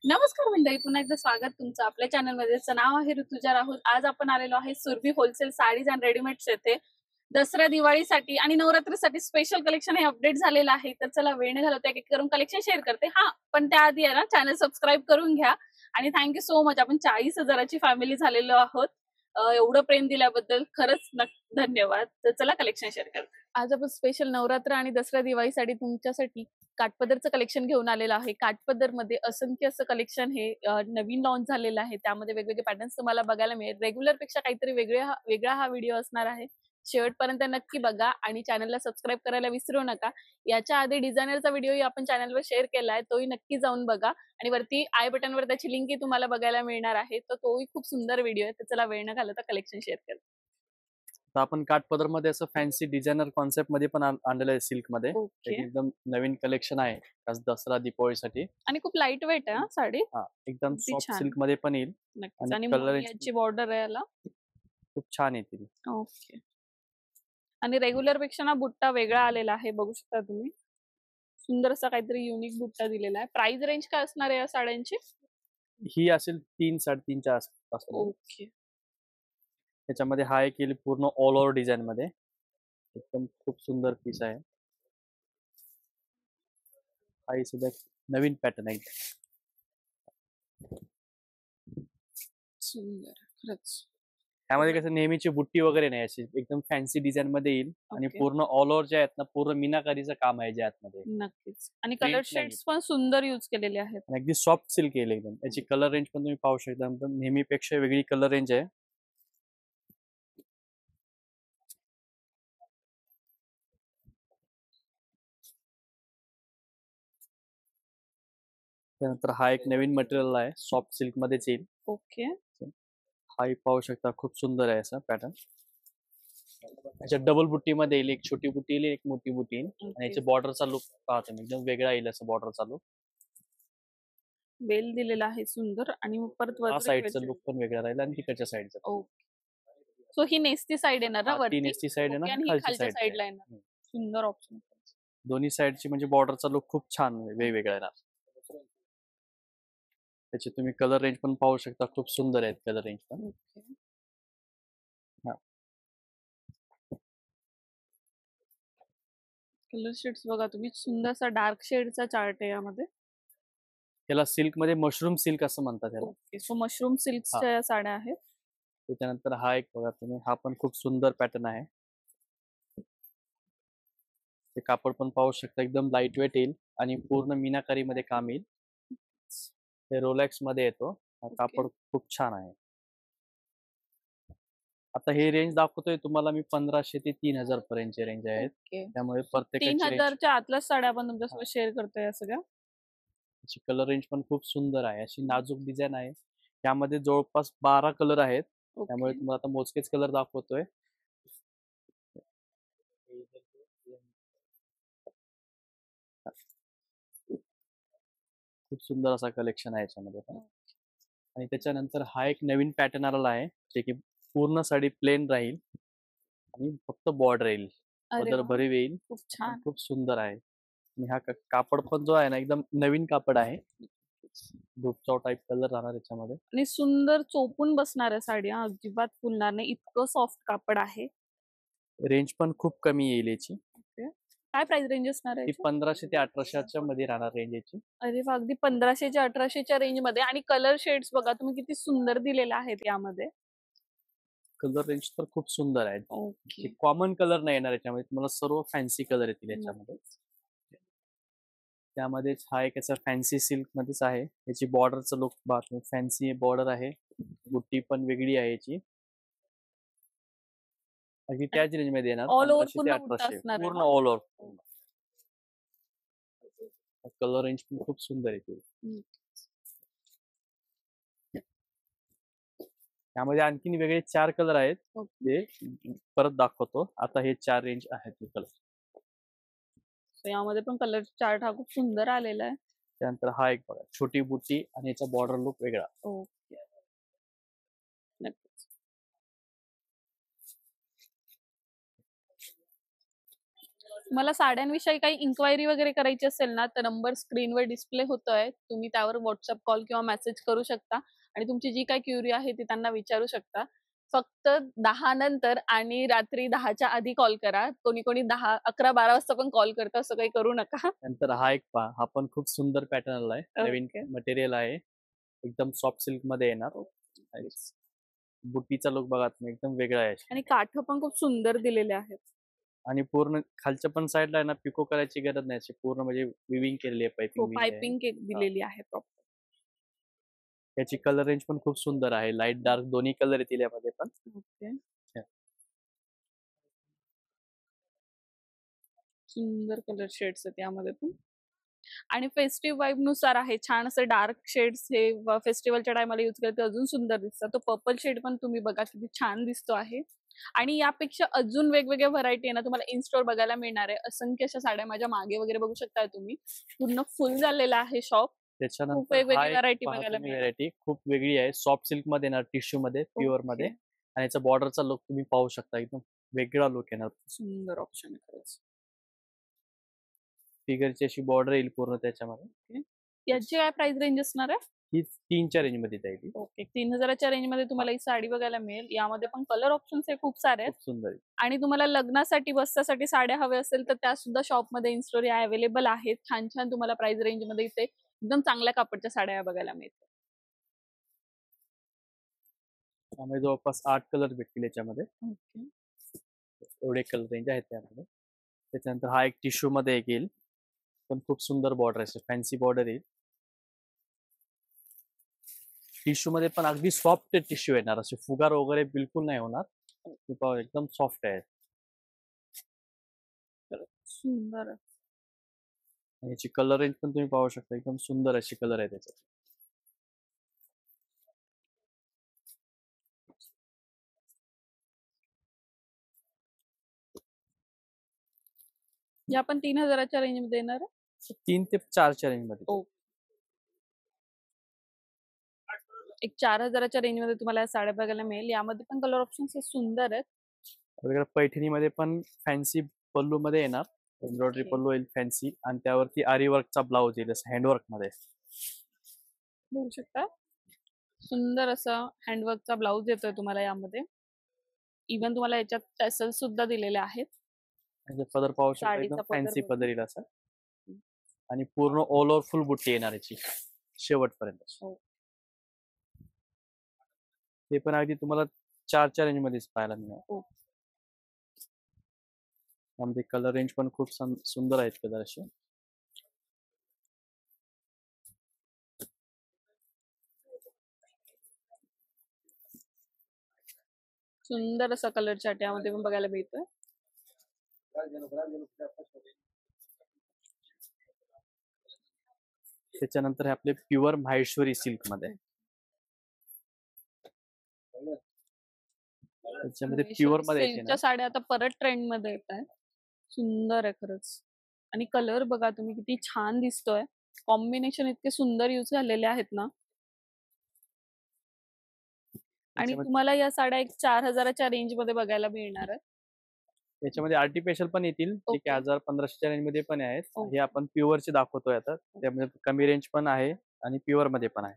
नमस्कार मंडळी, पुन्हा एकदा स्वागत तुमचं आपल्या चॅनलमध्ये. नाव आहे ऋतुजा राहुल. आज आपण आलेलो आहे Surabhi wholesale saris and readymades येथे. दसरा दिवाळीसाठी आणि नवरात्रीसाठी स्पेशल कलेक्शन हे अपडेट झालेलं आहे. तर चला वेळ न घालवता एक एक करून कलेक्शन शेअर करते. हा, पण त्याआधी आहे ना, चॅनल सबस्क्राईब करून घ्या. आणि थँक्यू सो मच, आपण 40,000ची फॅमिली झालेलो आहोत. एवढं प्रेम दिल्याबद्दल खरंच धन्यवाद. तर चला कलेक्शन शेअर करते. आज आपण स्पेशल नवरात्र आणि दसरा दिवाळीसाठी तुमच्यासाठी काठपदरचं कलेक्शन घेऊन आलेलं आहे. काठपदर मध्ये असंख्य असं कलेक्शन हे नवीन लॉन्च झालेलं आहे. त्यामध्ये वेगवेगळे पॅटर्न्स तुम्हाला बघायला मिळेल. रेग्युलर पेक्षा काहीतरी वेगळा हा व्हिडिओ असणार आहे. शेवटपर्यंत नक्की बघा आणि चॅनलला सबस्क्राईब करायला विसरू नका. याच्या आधी डिझायनरचा व्हिडिओही आपण चॅनलवर शेअर केलाय, तोही नक्की जाऊन बघा. आणि वरती आय बटनवर त्याची लिंकही तुम्हाला बघायला मिळणार आहे. तर तोही खूप सुंदर व्हिडिओ आहे. तर चला वेळ न घालवता कलेक्शन शेअर करा. तर आपण काठपदर मध्ये असं फॅन्सी डिझायनर कॉन्सेप्ट मध्ये पण आणलेलं आहे. सिल्क मध्ये ओके. एकदम नवीन कलेक्शन आहे खास दसरा दीपावळीसाठी. आणि खूप लाईट वेट आहे साडी. एकदम अगदी सॉफ्ट छान. सिल्क मध्ये पण येईल नक्कीच. आणि कलर याची बॉर्डर आहे याला. खूप छान येतील. ओके. आणि रेग्युलर पेक्षा ना बुट्टा वेगळा आलेला आहे, बघू शकता तुम्ही. सुंदर असा काहीतरी युनिक बुट्टा दिलेला आहे. प्राइस रेंज काय असणार आहे या साड्यांची? ही असेल 3-3.5च्या आसपास. ओके. त्याच्यामध्ये हा एक येईल पूर्ण ऑल ओव्हर डिझाईन मध्ये. एकदम खूप सुंदर पीस आहे. हा सुद्धा नवीन पॅटर्न आहे. सुंदर खरंच. त्यामध्ये कसं नेहमीची बुट्टी वगैरे नाही, अशी एकदम फॅन्सी डिझाईन मध्ये येईल. आणि पूर्ण ऑल ओव्हर जे आहेत ना, पूर्ण मीनाकारीचं काम आहे जे आतमध्ये. नक्कीच. आणि कलर शेड्स पण सुंदर यूज केलेले आहेत. अगदी सॉफ्ट सिल्क येईल एकदम. याची कलर रेंज पण तुम्ही पाहू शकता. नेहमीपेक्षा वेगळी कलर रेंज आहे. त्यानंतर हा एक नवीन मटेरियल आहे, सॉफ्ट सिल्क मध्येच येईल. ओके. हा पाहू शकता, खूप सुंदर आहे असा पॅटर्न. याच्या डबल बुट्टी मध्ये येईल. एक छोटी बुट्टी येईल, एक मोठी बुट्टी येईल. आणि याच्या बॉर्डरचा लुक पहा तुम्ही, एकदम वेगळा येईल असं बॉर्डरचा लुक. वेल दिलेला आहे सुंदर. आणि परत साईडचा लुक पण वेगळा राहील आणि तिकडच्या साईडचा. ओके. सो ही नेसती साइड येणार ना वरती? नेसती साईड आहे ना, आणि खालची साइडला येणार. सुंदर ऑप्शन. दोन्ही साईडची म्हणजे बॉर्डरचा लुक खूप छान वेगवेगळा येणार. त्याचे तुम्ही कलर रेंज पण पाहू शकता, खूप सुंदर आहेत कलर रेंज पण. कलर शेड्स बघा तुम्ही, सुंदरसा डार्क शेडचा चार्ट आहे यामध्ये. त्याला सिल्क मध्ये मशरूम सिल्क असं म्हणतात त्याला. ओके. सो मशरूम सिल्कच्या साड्या आहेत. त्याच्यानंतर हा एक बघा तुम्ही, हा पण खूप सुंदर पॅटर्न आहे. ते कापड पण पाहू शकता, एकदम लाईट वेट येईल आणि पूर्ण मीनाकारी मध्ये काम येईल. ते रोलॅक्स मध्ये येतो. हा कापड खूप छान आहे. आता हे रेंज दाखवतोय तुम्हाला मी 1500 ते 3000 पर्यंतचे रेंज आहेत. त्यामुळे प्रत्येकाची 3000च्या आतल्याच साड्या आपण तुमच्यासोबत शेअर करतोय या सगळ्या. त्याची कलर रेंज पण खूप सुंदर आहे. अशी नाजूक डिझाईन आहे. त्यामध्ये जवळपास 12 कलर आहेत. त्यामुळे तुम्हाला आता मोजकेच कलर दाखवतोय. खूप सुंदर असा कलेक्शन आहे याच्यामध्ये पण. आणि त्याच्यानंतर हा एक नवीन पॅटर्न आलेला आहे, जे की पूर्ण साडी प्लेन राहील आणि फक्त बॉर्डर येईल, बॉर्डर भरीव येईल. खूप छान. खूप सुंदर आहे. आणि हा कापड पण जो आहे ना, एकदम नवीन कापड आहे. धूपचाव टाईप कलर राहणार याच्यामध्ये. आणि सुंदर चोपून बसणार आहे साडी. अजिबात फुलणार नाही, इतकं सॉफ्ट कापड आहे. रेंज पण खूप कमी येईल याची. काय प्राइस रेंज असणार आहे? 1500 ते 1800च्या मध्ये राहणार रेंज याची. अरे वा, अगदी 1500 च्या 1800च्या रेंज मध्ये. आणि कलर शेड्स बघा तुम्ही, किती सुंदर दिलेले आहेत यामध्ये. कलर रेंज तर खूप सुंदर आहे. कॉमन कलर नाही येणार याच्यामध्ये, तुम्हाला सर्व फॅन्सी कलर येतील याच्यामध्ये. त्यामध्येच हा एक याचा फॅन्सी सिल्क मध्येच आहे. याची बॉर्डरचं लुक बघा, फॅन्सी बॉर्डर आहे. बुट्टी पण वेगळी आहे याची. अगदी त्याच रेंज मध्ये येणार. ऑल ओव्हर 1500 ते 1800 पूर्ण ऑल ओव्हर. कलर रेंज पण खूप सुंदर येते. त्यामध्ये आणखीन वेगळे 4 कलर आहेत, ते परत दाखवतो. आता हे 4 रेंज आहेत कलर. यामध्ये पण कलर चार्ट हा खूप सुंदर आलेला आहे. त्यानंतर हा एक बघा, छोटी बुट्टी आणि याचा बॉर्डर लुक वेगळा. तुम्हाला साड्यांविषयी काही इन्क्वायरी वगैरे करायची असेल ना, तर नंबर स्क्रीनवर डिस्प्ले होतोय. तुम्ही त्यावर व्हॉट्सअप कॉल किंवा मेसेज करू शकता आणि तुमची जी काही क्युरी आहे ती त्यांना विचारू शकता. फक्त 10 नंतर आणि रात्री 10च्या आधी कॉल करा. कोणी 10, 11, 12 वाजता पण कॉल करतं, असं काही करू नका. नंतर हा एक पहा, हा पण खूप सुंदर पॅटर्न आलाय. नवीन ओके. मटेरियल आहे. एकदम सॉफ्ट सिल्क मध्ये येणार. बुट्टीचा लुक बघा तुम्ही, एकदम वेगळा आहे. आणि काठ पण खूप सुंदर दिलेले आहेत. आणि पूर्ण खालच्या पण साईडला आहे ना, पिको करायची गरज नाही. अशी पूर्ण म्हणजे विविंग केलेली आहे, हो, पायपिंग आहे. पायपिंग दिलेली आहे प्रॉपर. याची कलर रेंज पण खूप सुंदर आहे. लाईट डार्क दोन्ही कलर येतील यामध्ये पण. ओके. सुंदर कलर शेड्स आहेत यामध्ये पण. आणि फेस्टिव्ह वाईब नुसार आहे. छान असे डार्क शेड्स हे फेस्टिवलच्या टायमाला यूज केले तर अजून सुंदर दिसतात. तो पर्पल शेड पण तुम्ही बघा किती छान दिसतो आहे. आणि यापेक्षा अजून वेगवेगळ्या व्हरायटी आहे ना तुम्हाला इन स्टोर बघायला मिळणार आहे. असंख्य अशा साड्या माझ्या मागे वगैरे बघू शकताय तुम्ही. पूर्ण फुल झालेला आहे शॉप. खूप त्याच्यानंतर वेगवेगळी हा एक व्हरायटी पहा बघायला तुम्ही मिळेल. व्हरायटी खूप वेगळी आहे. सॉफ्ट सिल्क मध्ये येणार, टिश्यू मध्ये, प्युअर मध्ये. ओके. आणि याचा बॉर्डरचा लुक तुम्ही पाहू शकता, एकदम वेगळा लुक येणार. सुंदर ऑप्शन आहे खरंच. फिगरची अशी बॉर्डर येईल पूर्ण त्याच्यामध्ये. याची काय प्राइस रेंज असणार आहे? ही 3च्या रेंज मध्ये जाईल. ओके. 3000च्या रेंज मध्ये तुम्हाला ही साडी बघायला मिळेल. यामध्ये पण कलर ऑप्शन्स हे खूप सारे आहेत. खूप सुंदर आहे. आणि तुम्हाला लग्नासाठी बसण्यासाठी साड्या हव्या असेल तर त्या सुद्धा शॉपमध्ये इन स्टोर अवेलेबल आहेत. छान छान तुम्हाला प्राइस रेंज मध्ये इथे एकदम चांगल्या कापडच्या साड्या बघायला मिळतात. त्यामुळे जवळपास 8 कलर भेटतील याच्यामध्ये. ओके. एवढे कलर रेंज आहेत त्यामध्ये. त्याच्यानंतर हा एक टिश्यू मध्ये एक येईल, पण खूप सुंदर बॉर्डर आहे, फॅन्सी बॉर्डर येईल. टिश्यू मध्ये पण अगदी सॉफ्ट टिश्यू येणार, असे फुगार वगैरे बिलकुल नाही होणार. एकदम सॉफ्ट आहे. सुंदर आहे. आणि याची कलर रेंज पण तुम्ही पाहू शकता, एकदम सुंदर अशी कलर आहे त्याच्यात. या पण 3000च्या रेंज मध्ये येणार आहे. 3 ते 4च्या रेंज मध्ये. ओ. एक 4000च्या रेंज मध्ये तुम्हाला या साड्या बघायला मिळेल. यामध्ये पण कलर ऑप्शन्स हे सुंदर आहेत. वेगळ्या पैठणीमध्ये पण फॅन्सी पल्लू मध्ये येणार. Embroidery okay. पल्लू येईल फॅन्सी, आणि त्यावरती आरी वर्कचा ब्लाउज येईल, हँडवर्क मध्ये. बघू शकता सुंदर असा हँडवर्कचा ब्लाउज येतोय तुम्हाला यामध्ये. इव्हन तुम्हाला याच्यात टॅसल सुद्धा दिलेले आहेत. म्हणजे पदर पाहू शकता, साडीचा एकदम पदर फॅन्सी बघा. पदर येईल असा. आणि पूर्ण ऑल ओव्हर फुल बुट्टी येणार याची शेवटपर्यंत. हो. ते पण अगदी तुम्हाला 4च्या रेंज मध्येच पाहायला मिळणार. हो. त्यामध्ये कलर रेंज पण खूप सुंदर आहेत कलर असे. सुंदर असा कलर चार्ट यामध्ये पण बघायला मिळतोय. त्याच्यानंतर हे आपले प्युअर माहेश्वरी सिल्क मध्ये. त्याच्यामध्ये प्युअर मध्ये येते ना. सिल्कच्या साड्या आता परत ट्रेंड मध्ये येत आहेत. सुंदर आहे खरंच. आणि कलर बघा तुम्ही किती छान दिसतोय. कॉम्बिनेशन इतके सुंदर यूज झालेले आहेत ना. आणि तुम्हाला या साड्या एक 4000च्या रेंज मध्ये बघायला मिळणार आहेत. याच्यामध्ये आर्टिफिशियल पण येतील, जे ओके. की 1500च्या रेंज मध्ये पण आहेत. ओके. हे आपण प्युअरचे दाखवतोय आता. त्यामध्ये कमी रेंज पण आहे आणि प्युअर मध्ये पण आहे.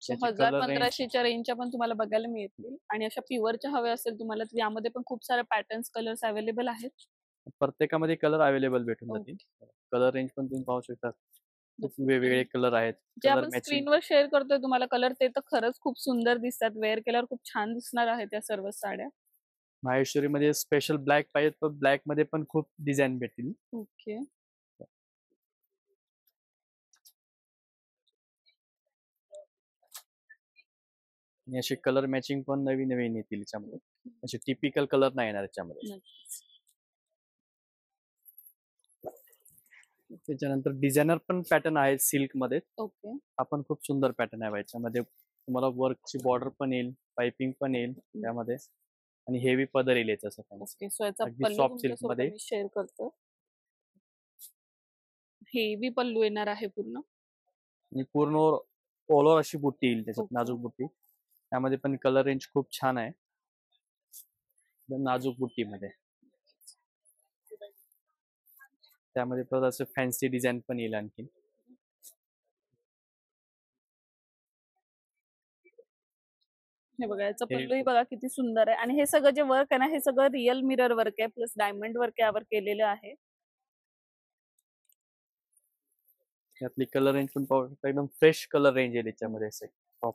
त्याची कलर रेंज 1000-1500च्या रेंजच्या पण तुम्हाला बघायला मिळतील. आणि अशा प्युअरच्या हव्या असेल तुम्हाला तर यामध्ये पण खूप सारे पॅटर्न्स कलर्स अवेलेबल आहेत. प्रत्येकामध्ये कलर अवेलेबल भेटून जातील. कलर रेंज पण तुम्ही पाहू शकता, खूप वेगवेगळे कलर आहेत. जे कलर आपण मॅचिंग. स्क्रीनवर शेअर करतोय तुम्हाला कलर ते तर खरंच खूप सुंदर दिसतात. वेअर केल्यावर खूप छान दिसणार आहेत या सर्व साड्या. माहेश्वरी मध्ये स्पेशल ब्लॅक पाहिजे तर ब्लॅक मध्ये पण खूप डिझाईन भेटतील. ओके. आणि असे कलर मॅचिंग पण नवीन नवीन येतील याच्यामध्ये. असे टिपिकल कलर नाही येणार याच्यामध्ये. त्याच्यानंतर डिझायनर पण पॅटर्न आहेत सिल्क मध्ये. ओके. हा पण खूप सुंदर पॅटर्न आहे याच्यामध्ये. तुम्हाला वर्कची बॉर्डर पण येईल, पाइपिंग पण येईल त्यामध्ये, आणि हेवी पदर येईल याचा असं ओके. सो याचा अगदी पल्लू सॉफ्ट सिल्क तुमच्यासोबत मध्ये. मी शेअर करतो. हेवी पल्लू येणार आहे पूर्ण. आणि पूर्ण ऑल ओव्हर अशी बुट्टी येईल त्याच्यात, ओके. नाजूक बुट्टी. त्यामध्ये पण कलर रेंज खूप छान आहे, एकदम नाजूक बुट्टी मध्ये. त्यामध्ये परत असं फॅन्सी डिझाईन पण येईल आणखी. हे बघा याचं हे पल्लूही बघा किती सुंदर आहे आणि हे सगळं जे वर्क आहे ना हे सगळं रिअल मिरर वर्क आहे प्लस डायमंड वर्क यावर केलेलं आहे. यातली कलर रेंज पण पाहू शकता, एकदम फ्रेश कलर रेंज आहे त्याच्यामध्ये असं टॉप.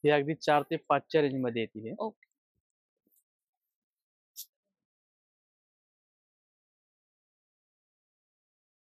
हे अगदी 4 ते 5च्या रेंज मध्ये येते हे. ओके.